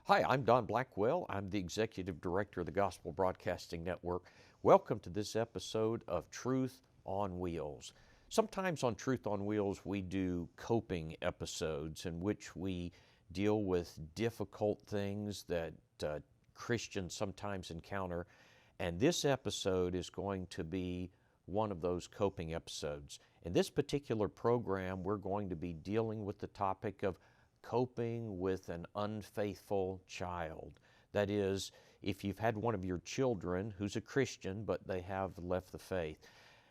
Hi, I'm Don Blackwell. I'm the Executive Director of the Gospel Broadcasting Network. Welcome to this episode of Truth on Wheels. Sometimes on Truth on Wheels, we do coping episodes in which we deal with difficult things that Christians sometimes encounter. And this episode is going to be one of those coping episodes. In this particular program, we're going to be dealing with the topic of coping with an unfaithful child. That is, if you've had one of your children who's a Christian, but they have left the faith.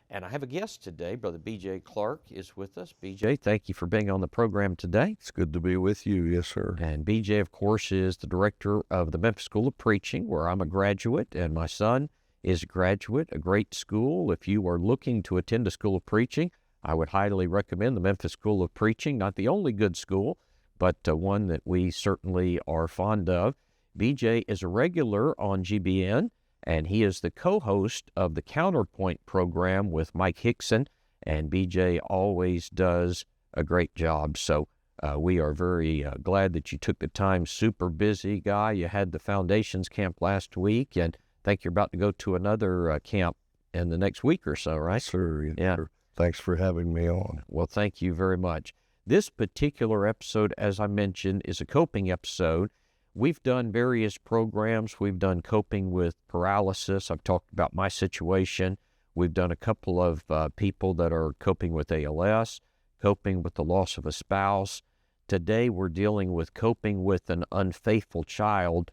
And I have a guest today. Brother B.J. Clark is with us. B.J., thank you for being on the program today. It's good to be with you. Yes, sir. And B.J., of course, is the director of the Memphis School of Preaching, where I'm a graduate, and my son is a graduate, a great school. If you are looking to attend a school of preaching, I would highly recommend the Memphis School of Preaching. Not the only good school, but one that we certainly are fond of. B.J. is a regular on GBN, and he is the co-host of the Counterpoint program with Mike Hickson, and B.J. always does a great job. So we are very glad that you took the time. Super busy guy. You had the Foundations Camp last week, and I think you're about to go to another camp in the next week or so, right? Sir. Yeah. Sir. Thanks for having me on. Well, thank you very much. This particular episode, as I mentioned, is a coping episode. We've done various programs. We've done coping with paralysis. I've talked about my situation. We've done a couple of people that are coping with ALS, coping with the loss of a spouse. Today, we're dealing with coping with an unfaithful child,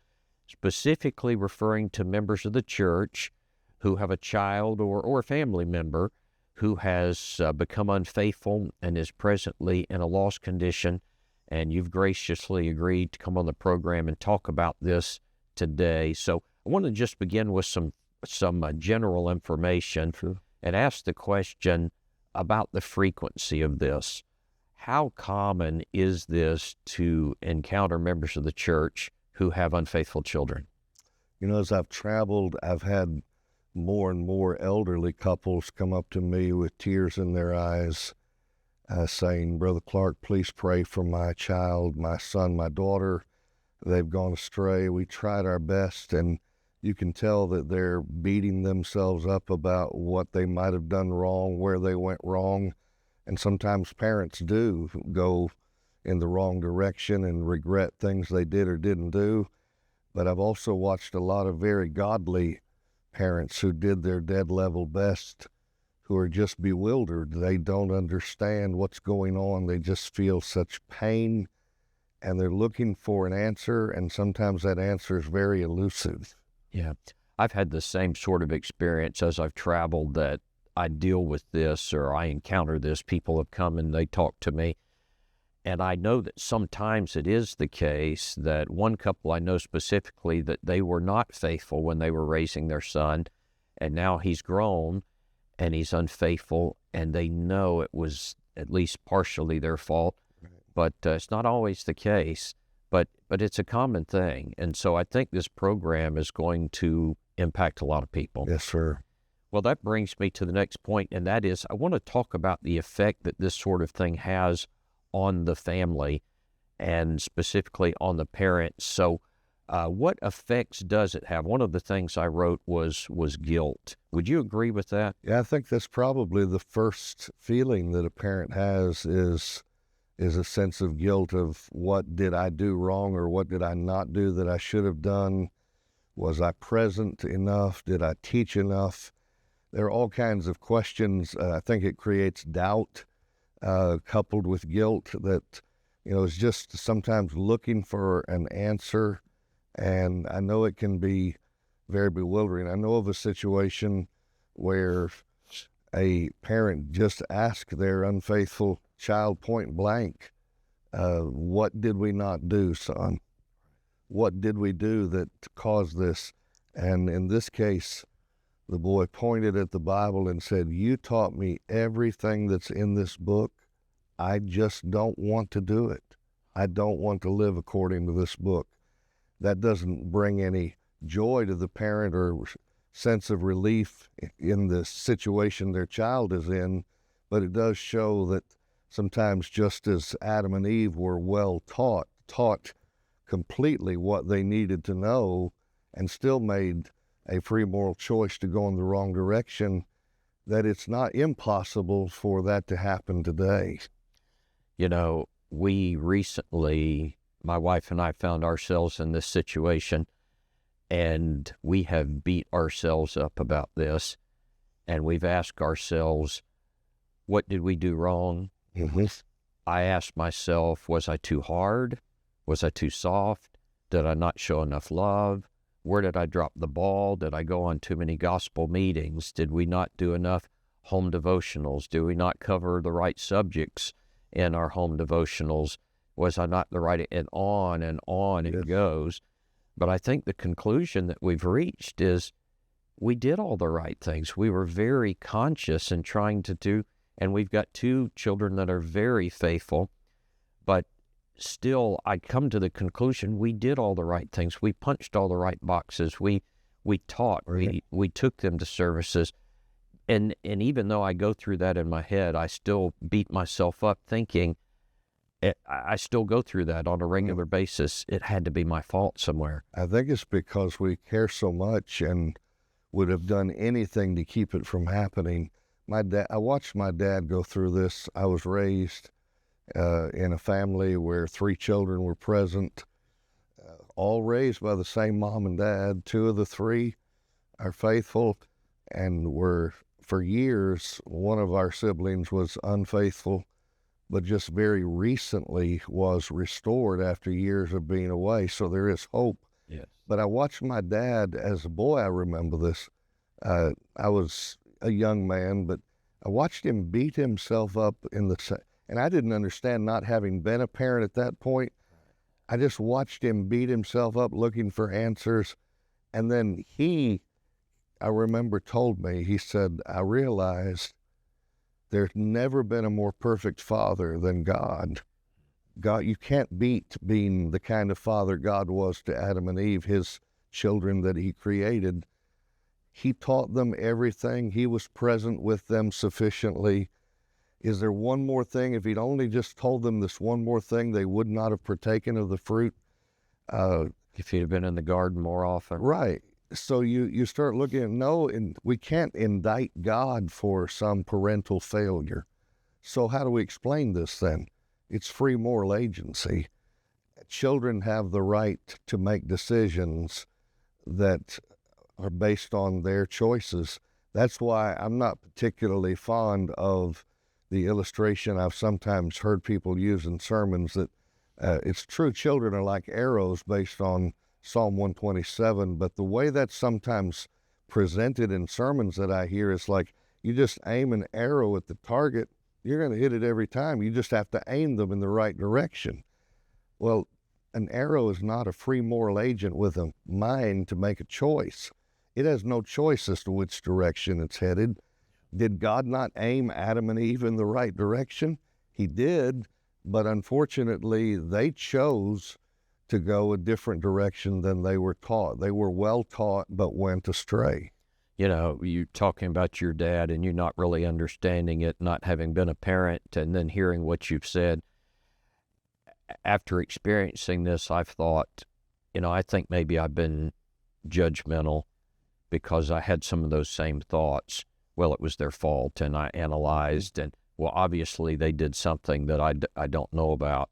specifically referring to members of the church who have a child or a family member who has become unfaithful and is presently in a lost condition, and you've graciously agreed to come on the program and talk about this today. So I want to just begin with some general information and ask the question about the frequency of this. How common is this to encounter members of the church who have unfaithful children? You know, as I've traveled, I've had more and more elderly couples come up to me with tears in their eyes, saying, "Brother Clark, please pray for my child, my son, my daughter. They've gone astray. We tried our best," and you can tell that they're beating themselves up about what they might have done wrong, where they went wrong. And sometimes parents do go in the wrong direction and regret things they did or didn't do. But I've also watched a lot of very godly parents who did their dead level best, who are just bewildered. They don't understand what's going on. They just feel such pain, and they're looking for an answer, and sometimes that answer is very elusive. Yeah, I've had the same sort of experience as I've traveled, that I deal with this or I encounter this. People have come and they talk to me, and I know that sometimes it is the case that one couple I know specifically that they were not faithful when they were raising their son, and now he's grown and he's unfaithful, and they know it was at least partially their fault. Right. But it's not always the case, but it's a common thing. And so I think this program is going to impact a lot of people. Yes, sir. Well, that brings me to the next point, and that is I want to talk about the effect that this sort of thing has on the family and specifically on the parents. So what effects does it have? One of the things I wrote was guilt. Would you agree with that? Yeah, I think that's probably the first feeling that a parent has is a sense of guilt of what did I do wrong or what did I not do that I should have done? Was I present enough? Did I teach enough? There are all kinds of questions. I think it creates doubt coupled with guilt that, is just sometimes looking for an answer. And I know it can be very bewildering. I know of a situation where a parent just asked their unfaithful child point blank, "What did we not do, son? What did we do that caused this?" And in this case, the boy pointed at the Bible and said, "You taught me everything that's in this book. I just don't want to do it. I don't want to live according to this book." That doesn't bring any joy to the parent or sense of relief in the situation their child is in, but it does show that sometimes, just as Adam and Eve were well taught completely what they needed to know and still made a free moral choice to go in the wrong direction, that it's not impossible for that to happen today. You know, we recently, my wife and I, found ourselves in this situation, and we have beat ourselves up about this, and we've asked ourselves, what did we do wrong? Mm-hmm. I asked myself, was I too hard? Was I too soft? Did I not show enough love? Where did I drop the ball? Did I go on too many gospel meetings? Did we not do enough home devotionals? Do we not cover the right subjects in our home devotionals? Was I not the right? And on it goes. But I think the conclusion that we've reached is we did all the right things. We were very conscious in trying to do, and we've got 2 children that are very faithful, but still I come to the conclusion we did all the right things. We punched all the right boxes. We taught. Right. We took them to services. And even though I go through that in my head, I still beat myself up thinking, I still go through that on a regular basis. It had to be my fault somewhere. I think it's because we care so much and would have done anything to keep it from happening. I watched my dad go through this. I was raised in a family where 3 children were present, all raised by the same mom and dad. 2 of the 3 are faithful, and were, for years, one of our siblings was unfaithful, but just very recently was restored after years of being away. So there is hope. Yes. But I watched my dad as a boy. I remember this. I was a young man, but I watched him beat himself up and I didn't understand, not having been a parent at that point. I just watched him beat himself up looking for answers. And then I remember, told me, he said, I realized there's never been a more perfect father than God. You can't beat being the kind of father God was to Adam and Eve, his children that he created. He taught them everything. He was present with them sufficiently. Is there one more thing? If he'd only just told them this one more thing, they would not have partaken of the fruit. If he'd have been in the garden more often. Right. So you start looking at, and we can't indict God for some parental failure. So how do we explain this then? It's free moral agency. Children have the right to make decisions that are based on their choices. That's why I'm not particularly fond of the illustration I've sometimes heard people use in sermons that it's true, children are like arrows based on Psalm 127, but the way that's sometimes presented in sermons that I hear is like you just aim an arrow at the target, you're going to hit it every time. You just have to aim them in the right direction. Well, an arrow is not a free moral agent with a mind to make a choice. It has no choice as to which direction it's headed. Did God not aim Adam and Eve in the right direction? He did, but unfortunately they chose to go a different direction than they were taught. They were well taught, but went astray. You know, you talking about your dad and you not really understanding it, not having been a parent, and then hearing what you've said. After experiencing this, I've thought, I think maybe I've been judgmental because I had some of those same thoughts. Well, it was their fault, and I analyzed, and, well, obviously they did something that I don't know about.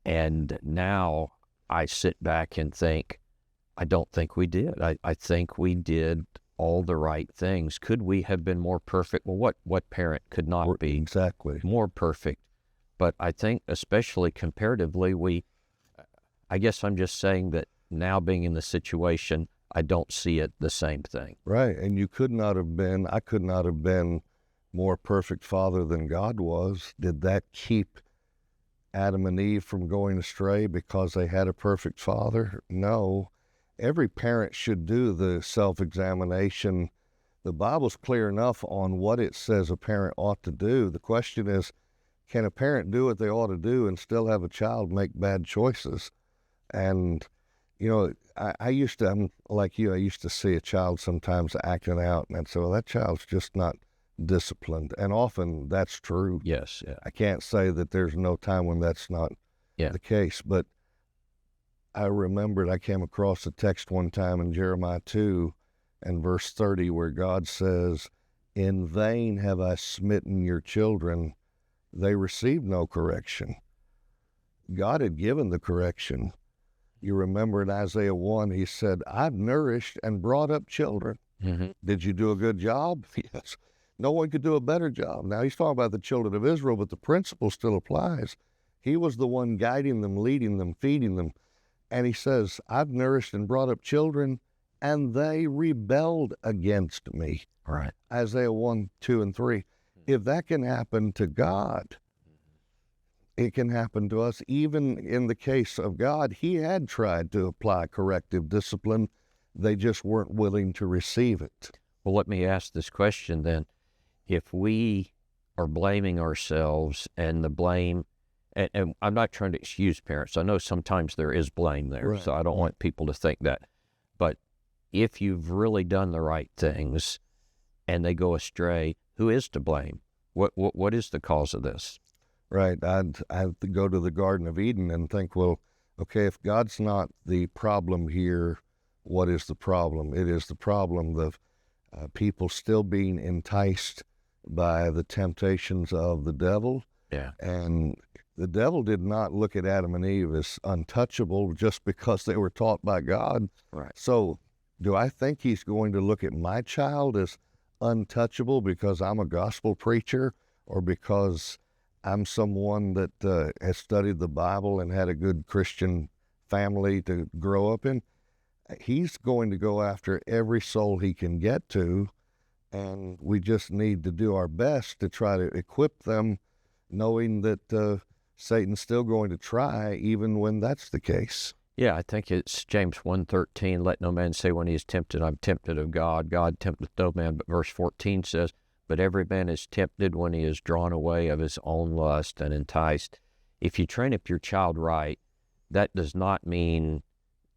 And now I sit back and think, I don't think we did. I think we did all the right things. Could we have been more perfect? Well, what parent could not be exactly more perfect? But I think especially comparatively, I guess I'm just saying that now being in the situation, I don't see it the same thing. Right, and I could not have been more perfect father than God was. Did that keep Adam and Eve from going astray because they had a perfect father? No. Every parent should do the self-examination. The Bible's clear enough on what it says a parent ought to do. The question is, can a parent do what they ought to do and still have a child make bad choices? And, I'm like you, I used to see a child sometimes acting out, and I'd say, well, that child's just not disciplined. And often that's true. Yes. Yeah. I can't say that there's no time when that's not the case, but I remembered I came across a text one time in Jeremiah 2 and verse 30 where God says, "In vain have I smitten your children. They received no correction." God had given the correction. You remember in Isaiah 1, he said, "I've nourished and brought up children." Mm-hmm. Did you do a good job? Yes. No one could do a better job. Now, he's talking about the children of Israel, but the principle still applies. He was the one guiding them, leading them, feeding them. And he says, "I've nourished and brought up children, and they rebelled against me." Right. Isaiah 1, 2, and 3. If that can happen to God, it can happen to us. Even in the case of God, he had tried to apply corrective discipline. They just weren't willing to receive it. Well, let me ask this question then. If we are blaming ourselves and the blame, and I'm not trying to excuse parents. I know sometimes there is blame there, Right. so I don't want people to think that. But if you've really done the right things and they go astray, who is to blame? What is the cause of this? Right. I'd have to go to the Garden of Eden and think, well, okay, if God's not the problem here, what is the problem? It is the problem of people still being enticed by the temptations of the devil. Yeah. And the devil did not look at Adam and Eve as untouchable just because they were taught by God. Right. So do I think he's going to look at my child as untouchable because I'm a gospel preacher or because I'm someone that has studied the Bible and had a good Christian family to grow up in? He's going to go after every soul he can get to, and we just need to do our best to try to equip them, knowing that Satan's still going to try even when that's the case. Yeah, I think it's James 1:13, "Let no man say when he is tempted, I'm tempted of God. God tempteth no man." But verse 14 says, "But every man is tempted when he is drawn away of his own lust and enticed." If you train up your child right, that does not mean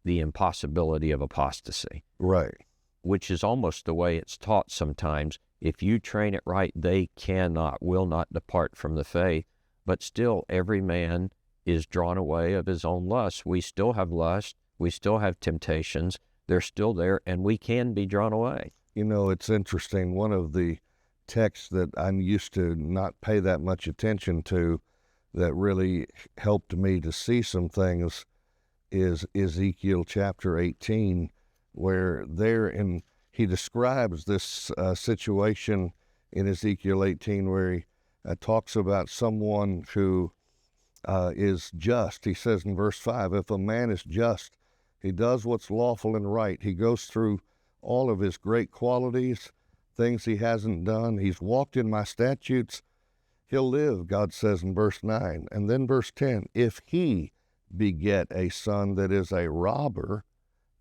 the impossibility of apostasy. Right. Which is almost the way it's taught sometimes. If you train it right, they will not depart from the faith. But still, every man is drawn away of his own lust. We still have lust. We still have temptations. They're still there, and we can be drawn away. You know, it's interesting. One of the texts that I used to not pay that much attention to that really helped me to see some things is Ezekiel chapter 18, where he describes this situation in Ezekiel 18 where he talks about someone who is just. He says in verse 5, "If a man is just, he does what's lawful and right. He goes through all of his great qualities, things he hasn't done. He's walked in my statutes. He'll live," God says in verse 9. And then verse 10, "If he beget a son that is a robber,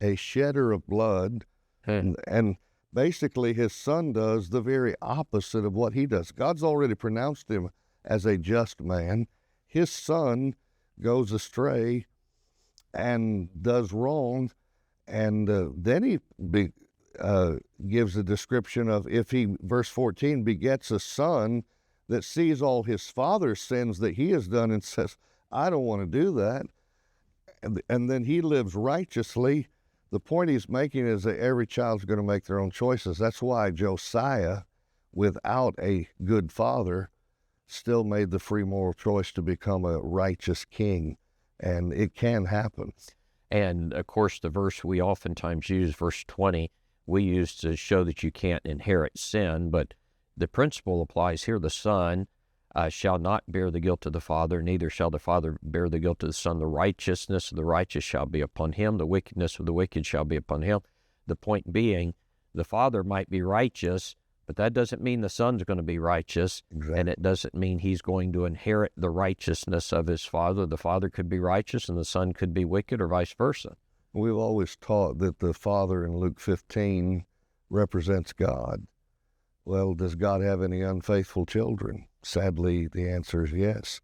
a shedder of blood," and basically his son does the very opposite of what he does. God's already pronounced him as a just man. His son goes astray and does wrong, and then he gives a description of if he, verse 14, begets a son that sees all his father's sins that he has done and says, "I don't want to do that," and then he lives righteously. The point he's making is that every child's going to make their own choices. That's why Josiah, without a good father, still made the free moral choice to become a righteous king, and it can happen. And, of course, the verse we oftentimes use, verse 20, we use to show that you can't inherit sin, but the principle applies here. The son shall not bear the guilt of the father, neither shall the father bear the guilt of the son. The righteousness of the righteous shall be upon him. The wickedness of the wicked shall be upon him. The point being, the father might be righteous, but that doesn't mean the son's going to be righteous, Exactly. and it doesn't mean he's going to inherit the righteousness of his father. The father could be righteous, and the son could be wicked, or vice versa. We've always taught that the father in Luke 15 represents God. Well, does God have any unfaithful children? Sadly, the answer is yes.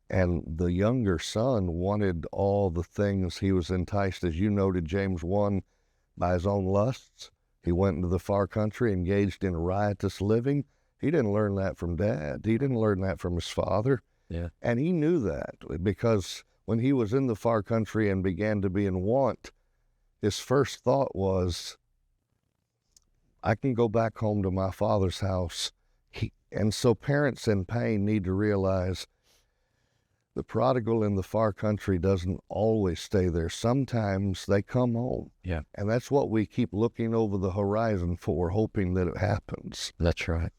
And the younger son wanted all the things. He was enticed, as you noted, James 1, by his own lusts. He went into the far country, engaged in riotous living. He didn't learn that from dad. He didn't learn that from his father. Yeah. And he knew that because when he was in the far country and began to be in want, his first thought was, I can go back home to my father's house. And so parents in pain need to realize the prodigal in the far country doesn't always stay there. Sometimes they come home. Yeah. And that's what we keep looking over the horizon for, hoping that it happens. That's right.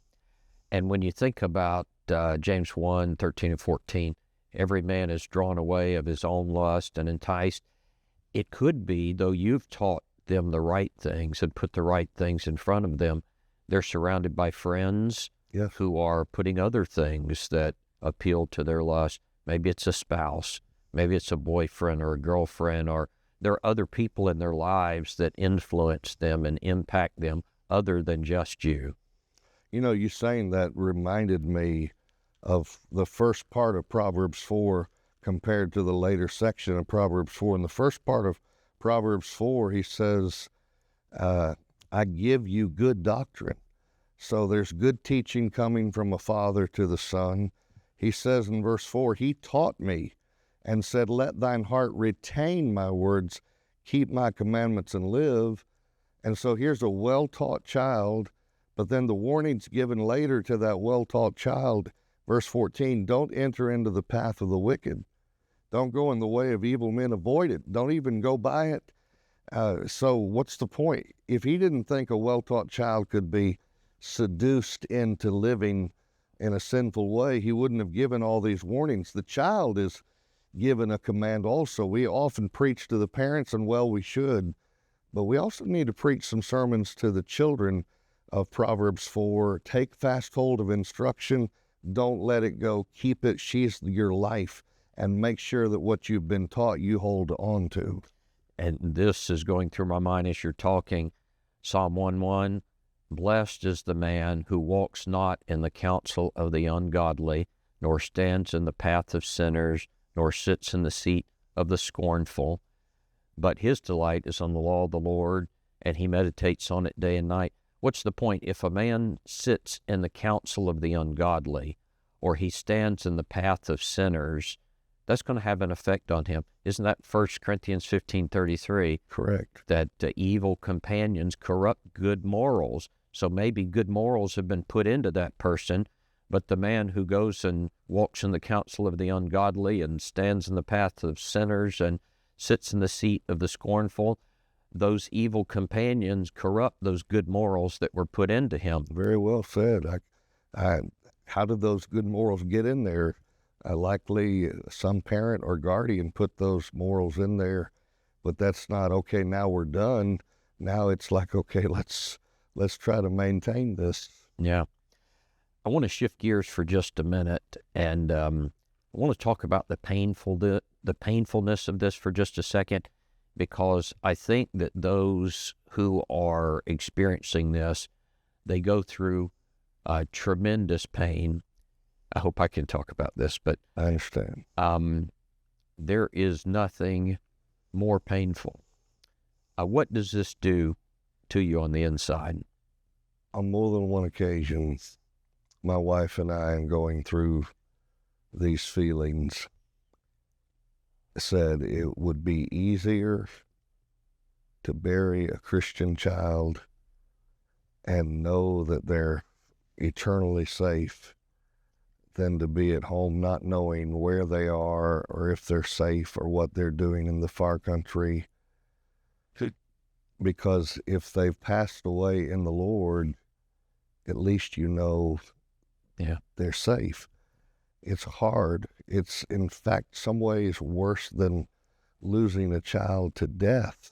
And when you think about James 1:13 and 14, every man is drawn away of his own lust and enticed. It could be, though you've taught them the right things and put the right things in front of them, they're surrounded by friends who are putting other things that appeal to their lust. Maybe it's a spouse, maybe it's a boyfriend or a girlfriend, or there are other people in their lives that influence them and impact them other than just you. You know, you saying that reminded me of the first part of Proverbs 4 compared to the later section of Proverbs 4. In the first part of Proverbs 4, he says, I give you good doctrine. So there's good teaching coming from a father to the son. He says in verse 4, he taught me and said, let thine heart retain my words, keep my commandments and live. And so here's a well-taught child, but then the warning's given later to that well-taught child. Verse 14, don't enter into the path of the wicked. Don't go in the way of evil men, avoid it. Don't even go by it. So what's the point? If he didn't think a well-taught child could be seduced into living in a sinful way, he wouldn't have given all these warnings. The child is given a command also. We often preach to the parents, and well, we should, but we also need to preach some sermons to the children of Proverbs 4. Take fast hold of instruction. Don't let it go. Keep it. She's your life. And make sure that what you've been taught, you hold on to. And this is going through my mind as you're talking. Psalm 1:1, blessed is the man who walks not in the counsel of the ungodly, nor stands in the path of sinners, nor sits in the seat of the scornful. But his delight is on the law of the Lord, and he meditates on it day and night. What's the point? If a man sits in the counsel of the ungodly, or he stands in the path of sinners, that's going to have an effect on him. Isn't that 1 Corinthians 15:33? Correct. That evil companions corrupt good morals. So maybe good morals have been put into that person, but the man who goes and walks in the counsel of the ungodly and stands in the path of sinners and sits in the seat of the scornful, those evil companions corrupt those good morals that were put into him. Very well said. How did those good morals get in there? Likely some parent or guardian put those morals in there, but that's not, okay, now we're done. Now it's like, okay, let's try to maintain this. Yeah. I want to shift gears for just a minute, and I want to talk about the painfulness of this for just a second, because I think that those who are experiencing this, they go through tremendous pain. I hope I can talk about this, but I understand. There is nothing more painful. What does this do to you on the inside? On more than one occasion, my wife and I, in going through these feelings, said it would be easier to bury a Christian child and know that they're eternally safe than to be at home not knowing where they are or if they're safe or what they're doing in the far country. Because if they've passed away in the Lord, at least you know they're safe. It's hard. It's, in fact, some ways worse than losing a child to death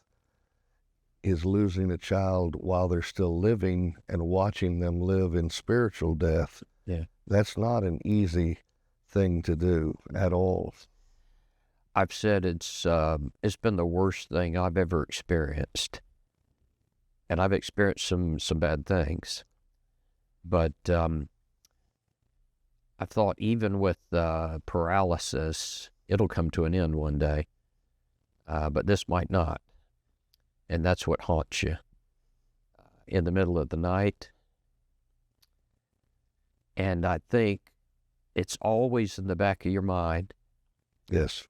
is losing a child while they're still living and watching them live in spiritual death. Yeah. That's not an easy thing to do at all. I've said it's been the worst thing I've ever experienced. And I've experienced some bad things. But I thought even with paralysis, it'll come to an end one day. But this might not. And that's what haunts you. In the middle of the night. And I think it's always in the back of your mind. Yes.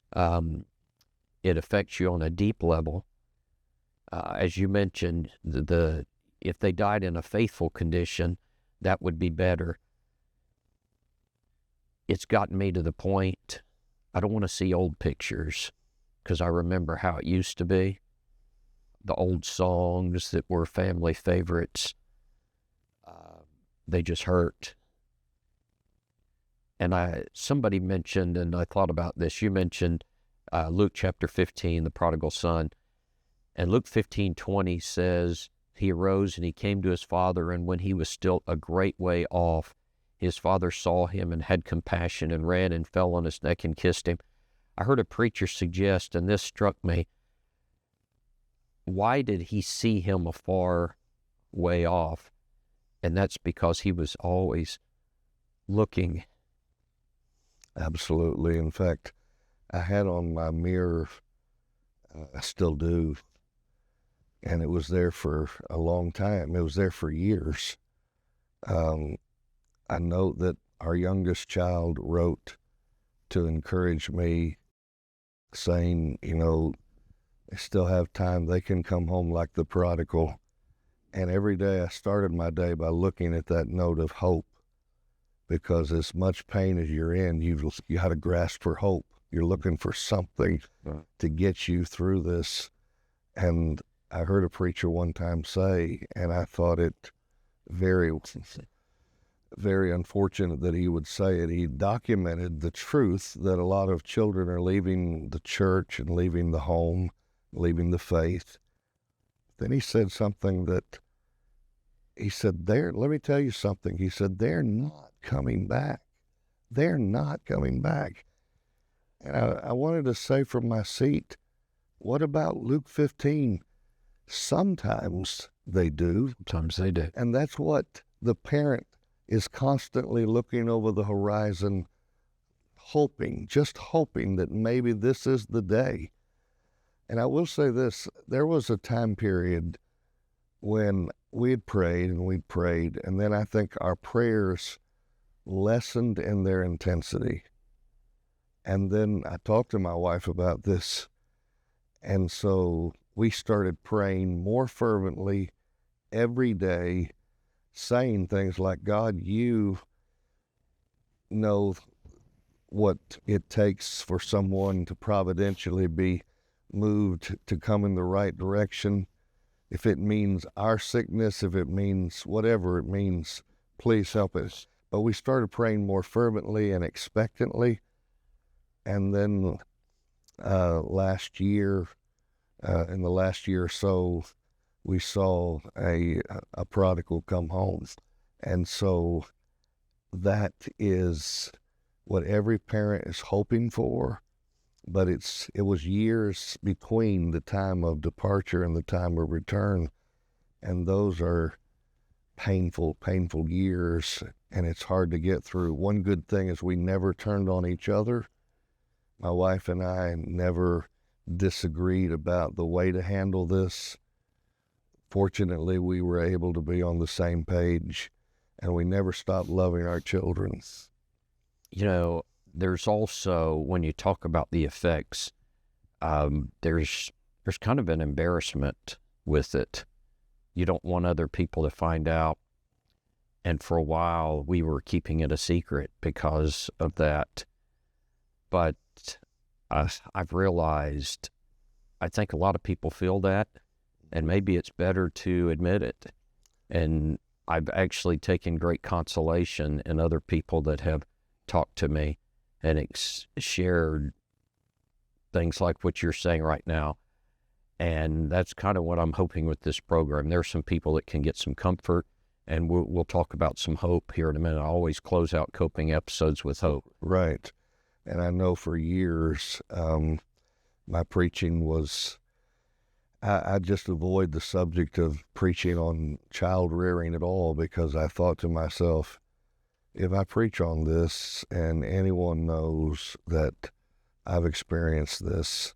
It affects you on a deep level. As you mentioned, if they died in a faithful condition, that would be better. It's gotten me to the point, I don't want to see old pictures because I remember how it used to be. The old songs that were family favorites, they just hurt. And somebody mentioned, and I thought about this, you mentioned Luke chapter 15, the prodigal son. And Luke 15:20 says, he arose and he came to his father, and when he was still a great way off, his father saw him and had compassion and ran and fell on his neck and kissed him. I heard a preacher suggest, and this struck me, why did he see him a far way off? And that's because he was always looking. Absolutely. In fact, I had on my mirror, I still do, and it was there for a long time. It was there for years. I note that our youngest child wrote to encourage me, saying, they still have time. They can come home like the prodigal. And every day I started my day by looking at that note of hope, because as much pain as you're in, you got to grasp for hope. You're looking for something to get you through this. And I heard a preacher one time say, and I thought it very, very unfortunate that he would say it. He documented the truth that a lot of children are leaving the church and leaving the home, leaving the faith. Then he said something that, he said, let me tell you something. He said, they're not coming back. They're not coming back. And I wanted to say from my seat, what about Luke 15? Sometimes they do. Sometimes they do. And that's what the parent is constantly looking over the horizon, just hoping that maybe this is the day. And I will say this, there was a time period when we had prayed, and then I think our prayers lessened in their intensity. And then I talked to my wife about this, and so we started praying more fervently every day, saying things like, God, you know what it takes for someone to providentially be moved to come in the right direction. If it means our sickness, if it means whatever it means, please help us. But we started praying more fervently and expectantly. And then last year, in the last year or so, we saw a prodigal come home. And so that is what every parent is hoping for. But it was years between the time of departure and the time of return. And those are painful, painful years, and it's hard to get through. One good thing is we never turned on each other. My wife and I never disagreed about the way to handle this. Fortunately, we were able to be on the same page, and we never stopped loving our children. There's also, when you talk about the effects, there's kind of an embarrassment with it. You don't want other people to find out. And for a while, we were keeping it a secret because of that. But I've realized, I think a lot of people feel that, and maybe it's better to admit it. And I've actually taken great consolation in other people that have talked to me and shared things like what you're saying right now. And that's kind of what I'm hoping with this program. There are some people that can get some comfort, and we'll talk about some hope here in a minute. I always close out coping episodes with hope. Right. And I know for years, my preaching was, I just avoid the subject of preaching on child rearing at all, because I thought to myself, if I preach on this and anyone knows that I've experienced this,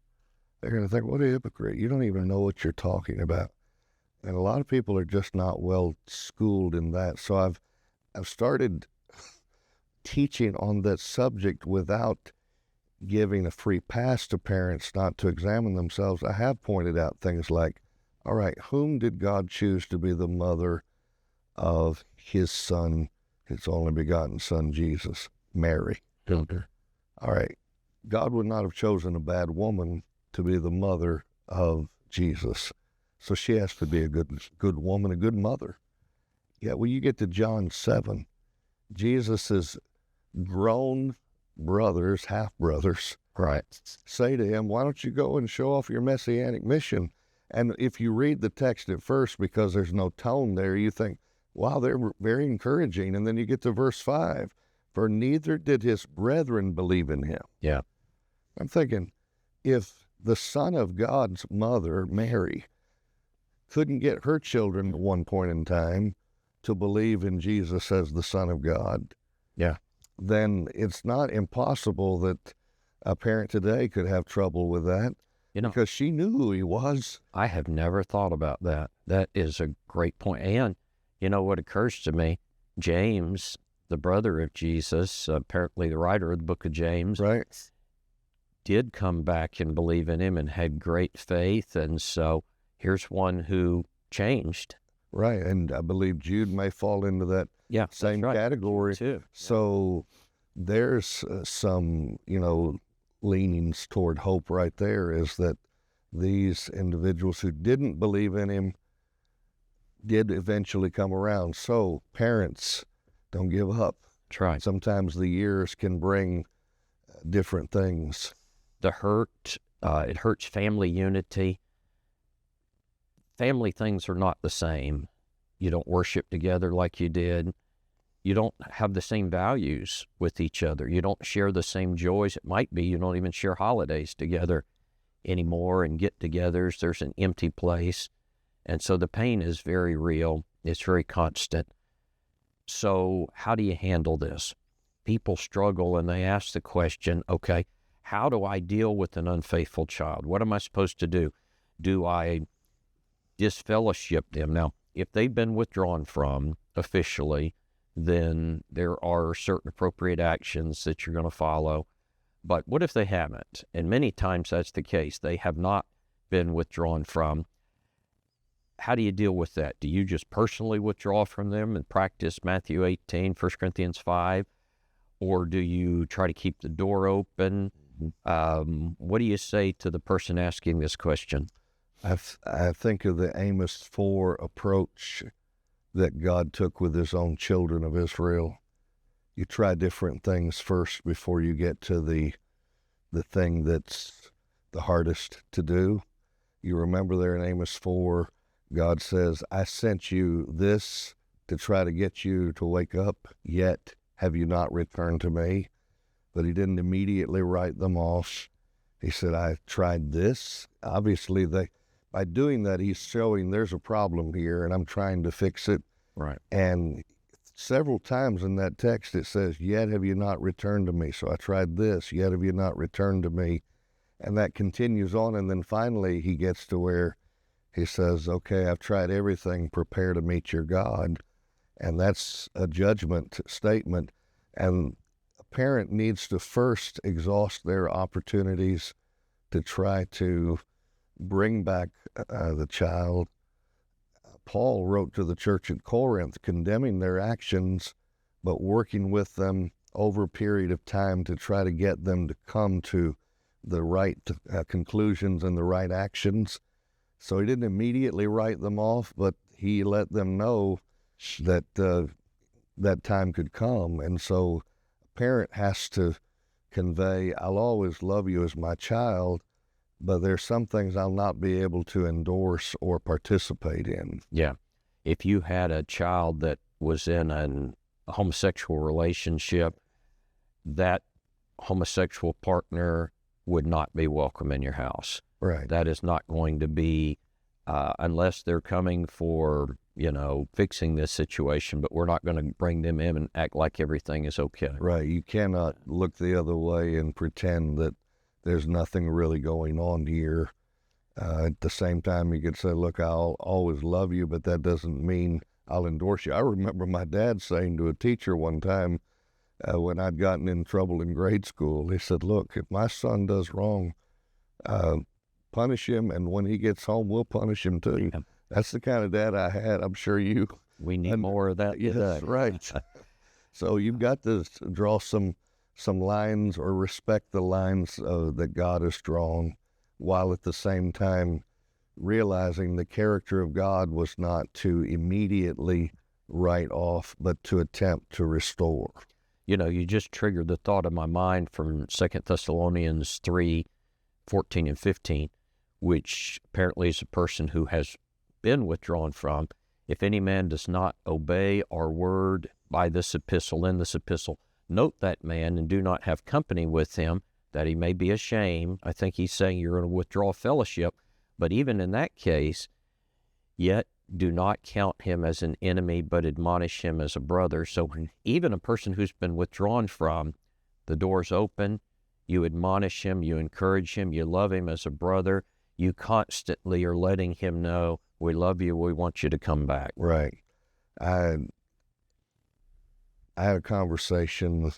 they're going to think, what a hypocrite. You don't even know what you're talking about. And a lot of people are just not well schooled in that. So I've started teaching on that subject without giving a free pass to parents not to examine themselves, I have pointed out things like, all right, whom did God choose to be the mother of his son, his only begotten son, Jesus? Mary. Okay. All right, God would not have chosen a bad woman to be the mother of Jesus. So she has to be a good woman, a good mother. Yeah, when you get to John 7, Jesus' grown brothers, half-brothers, Right. say to him, why don't you go and show off your messianic mission? And if you read the text at first, because there's no tone there, you think, wow, they're very encouraging. And then you get to verse 5, for neither did his brethren believe in him. Yeah. I'm thinking, if the Son of God's mother, Mary, couldn't get her children at one point in time to believe in Jesus as the Son of God, Yeah. then it's not impossible that a parent today could have trouble with that, because she knew who he was. I have never thought about that. That is a great point. And you know what occurs to me? James, the brother of Jesus, apparently the writer of the book of James, Right. did come back and believe in him and had great faith. And so here's one who changed. Right, and I believe Jude may fall into that Yeah, same that's right. category. Too. So there's some, leanings toward hope right there, is that these individuals who didn't believe in him did eventually come around. So parents, don't give up. That's right. Sometimes the years can bring different things. The hurt, it hurts family unity. Family things are not the same. You don't worship together like you did. You don't have the same values with each other. You don't share the same joys. It might be you don't even share holidays together anymore and get-togethers. There's an empty place. And so the pain is very real. It's very constant. So how do you handle this? People struggle and they ask the question, okay, how do I deal with an unfaithful child? What am I supposed to do? Do I disfellowship them? Now, if they've been withdrawn from officially, then there are certain appropriate actions that you're going to follow. But what if they haven't? And many times that's the case. They have not been withdrawn from. How do you deal with that? Do you just personally withdraw from them and practice Matthew 18, 1 Corinthians 5? Or do you try to keep the door open? What do you say to the person asking this question? I think of the Amos IV approach that God took with his own children of Israel. You try different things first before you get to the thing that's the hardest to do. You remember there in Amos 4, God says, I sent you this to try to get you to wake up, yet have you not returned to me? But he didn't immediately write them off. He said, I tried this. Obviously, by doing that, he's showing there's a problem here, and I'm trying to fix it. Right. And several times in that text, it says, yet have you not returned to me? So I tried this, yet have you not returned to me? And that continues on, and then finally he gets to where he says, okay, I've tried everything, prepare to meet your God. And that's a judgment statement. And a parent needs to first exhaust their opportunities to try to bring back the child. Paul wrote to the church at Corinth condemning their actions, but working with them over a period of time to try to get them to come to the right conclusions and the right actions. So he didn't immediately write them off, but he let them know that that time could come. And so a parent has to convey, I'll always love you as my child, but there's some things I'll not be able to endorse or participate in. Yeah. If you had a child that was in a homosexual relationship, that homosexual partner would not be welcome in your house. Right. That is not going to be, unless they're coming for, fixing this situation, but we're not going to bring them in and act like everything is okay. Right. You cannot look the other way and pretend that there's nothing really going on here. At the same time, you could say, look, I'll always love you, but that doesn't mean I'll endorse you. I remember my dad saying to a teacher one time, when I'd gotten in trouble in grade school. He said, look, if my son does wrong, punish him, and when he gets home, we'll punish him too. Yeah. That's the kind of dad I had. I'm sure you. We need more of that Yes, today. right. So you've got to draw some lines, or respect the lines that God has drawn, while at the same time realizing the character of God was not to immediately write off, but to attempt to restore. You know, you just triggered the thought in my mind from 2 Thessalonians 3:14 and 15, which apparently is a person who has been withdrawn from. If any man does not obey our word by this epistle, in this epistle, note that man and do not have company with him, that he may be ashamed. I think he's saying you're going to withdraw fellowship. But even in that case, yet do not count him as an enemy, but admonish him as a brother. So even a person who's been withdrawn from, the door's open, you admonish him, you encourage him, you love him as a brother. You constantly are letting him know, we love you, we want you to come back. Right. I had a conversation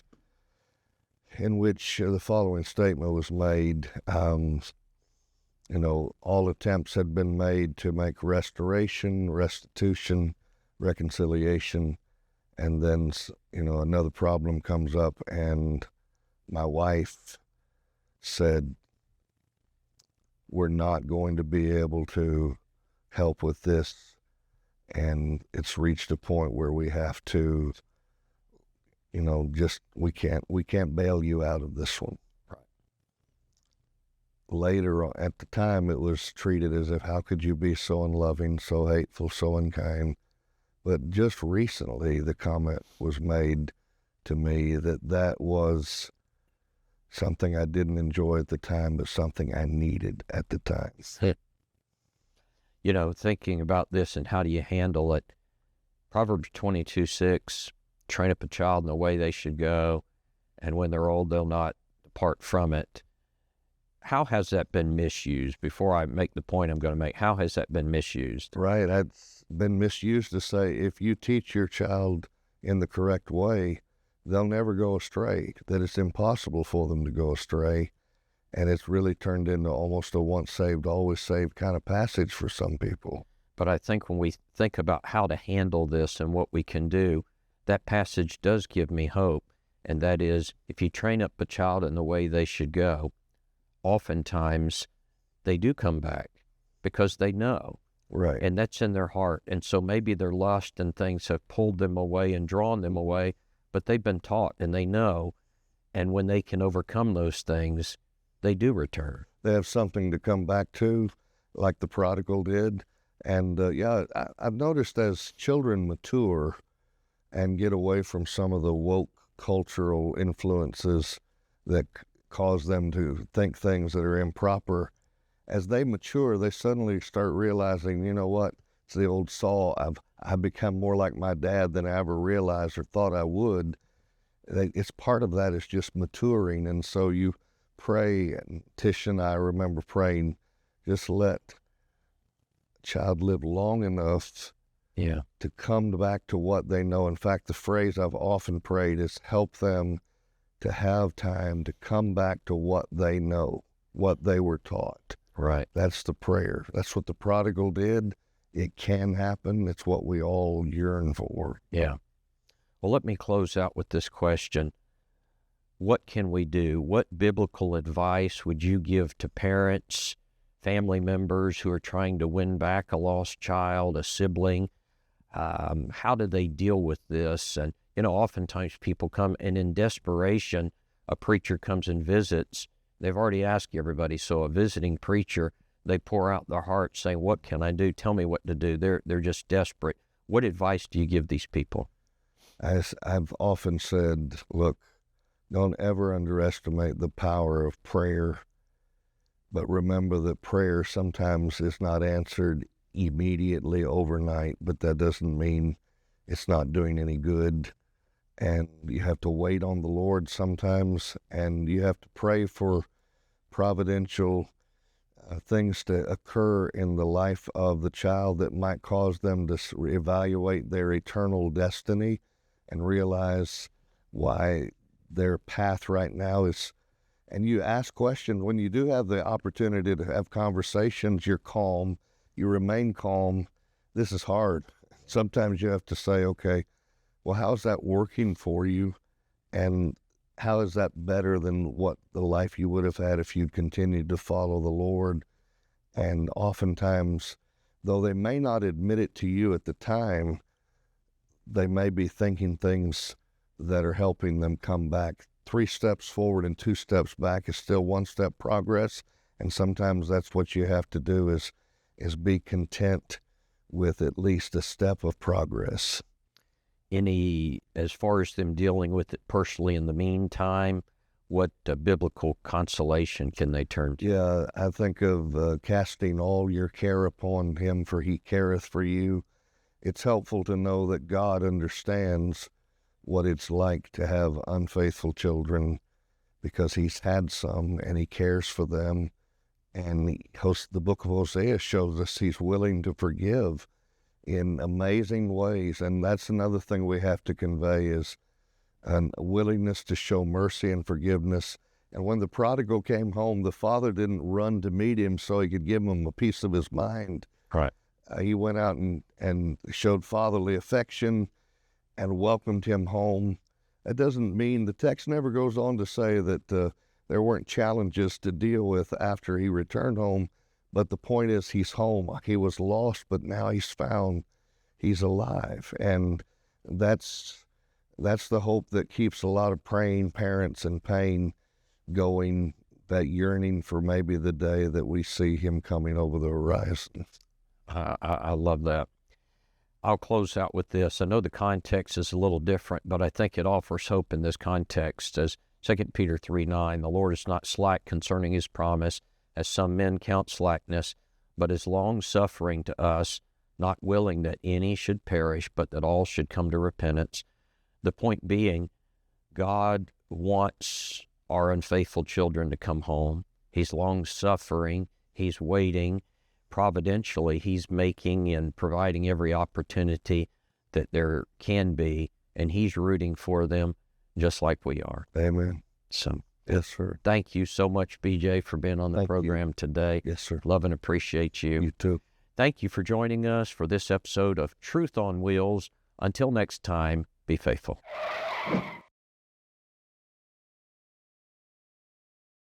in which the following statement was made. All attempts had been made to make restoration, restitution, reconciliation, and then, another problem comes up, and my wife said, we're not going to be able to help with this, and it's reached a point where we have to, we can't bail you out of this one. Right. Later, at the time, it was treated as if, how could you be so unloving, so hateful, so unkind? But just recently, the comment was made to me that was something I didn't enjoy at the time, but something I needed at the time. Thinking about this and how do you handle it, Proverbs 22:6, train up a child in the way they should go, and when they're old, they'll not depart from it. How has that been misused? Before I make the point I'm going to make, how has that been misused? Right. It's been misused to say, if you teach your child in the correct way, they'll never go astray, that it's impossible for them to go astray. And it's really turned into almost a once saved, always saved kind of passage for some people. But I think when we think about how to handle this and what we can do, that passage does give me hope. And that is, if you train up a child in the way they should go, oftentimes they do come back because they know. Right. And that's in their heart. And so maybe their lust and things have pulled them away and drawn them away, but they've been taught and they know. And when they can overcome those things, they do return. They have something to come back to, like the prodigal did. And I've noticed as children mature and get away from some of the woke cultural influences that cause them to think things that are improper, as they mature, they suddenly start realizing, you know what, it's the old saw, I've become more like my dad than I ever realized or thought I would. It's part of that is just maturing. And so you pray, and Tish and I remember praying, just let a child live long enough to come back to what they know. In fact, the phrase I've often prayed is help them to have time to come back to what they know, what they were taught. Right. That's the prayer. That's what the prodigal did. It can happen. It's what we all yearn for. Yeah. Well, let me close out with this question. What can we do? What biblical advice would you give to parents, family members who are trying to win back a lost child, a sibling? How do they deal with this? And, oftentimes people come and in desperation, a preacher comes and visits. They've already asked everybody. So a visiting preacher, they pour out their heart saying, what can I do? Tell me what to do. They're just desperate. What advice do you give these people? As I've often said, look, don't ever underestimate the power of prayer, but remember that prayer sometimes is not answered immediately overnight, but that doesn't mean it's not doing any good. And you have to wait on the Lord sometimes, and you have to pray for providential things to occur in the life of the child that might cause them to evaluate their eternal destiny and realize why their path right now is, and you ask questions. When you do have the opportunity to have conversations, you're calm, you remain calm. This is hard. Sometimes you have to say, okay, well, how's that working for you? And how is that better than what the life you would have had if you'd continued to follow the Lord? And oftentimes, though they may not admit it to you at the time, they may be thinking things that are helping them come back. 3 steps forward and 2 steps back is still 1 step progress. And sometimes that's what you have to do is be content with at least a step of progress. As far as them dealing with it personally in the meantime, what biblical consolation can they turn to? Yeah, I think of casting all your care upon him, for he careth for you. It's helpful to know that God understands what it's like to have unfaithful children, because he's had some and he cares for them. And the book of Hosea shows us he's willing to forgive in amazing ways. And that's another thing we have to convey, is a willingness to show mercy and forgiveness. And when the prodigal came home, the father didn't run to meet him so he could give him a piece of his mind. Right. He went out and showed fatherly affection and welcomed him home. That doesn't mean, the text never goes on to say that there weren't challenges to deal with after he returned home. But the point is, he's home. He was lost, but now he's found. He's alive. And that's the hope that keeps a lot of praying parents in pain going, that yearning for maybe the day that we see him coming over the horizon. I love that. I'll close out with this. I know the context is a little different, but I think it offers hope in this context. As 2 Peter 3:9, the Lord is not slack concerning his promise, as some men count slackness, but is long-suffering to us, not willing that any should perish, but that all should come to repentance. The point being, God wants our unfaithful children to come home. He's long-suffering. He's waiting. Providentially, he's making and providing every opportunity that there can be, and he's rooting for them just like we are. Amen. So, yes, sir. Thank you so much, BJ, for being on the program today. Yes, sir. Love and appreciate you. You too. Thank you for joining us for this episode of Truth on Wheels. Until next time, be faithful.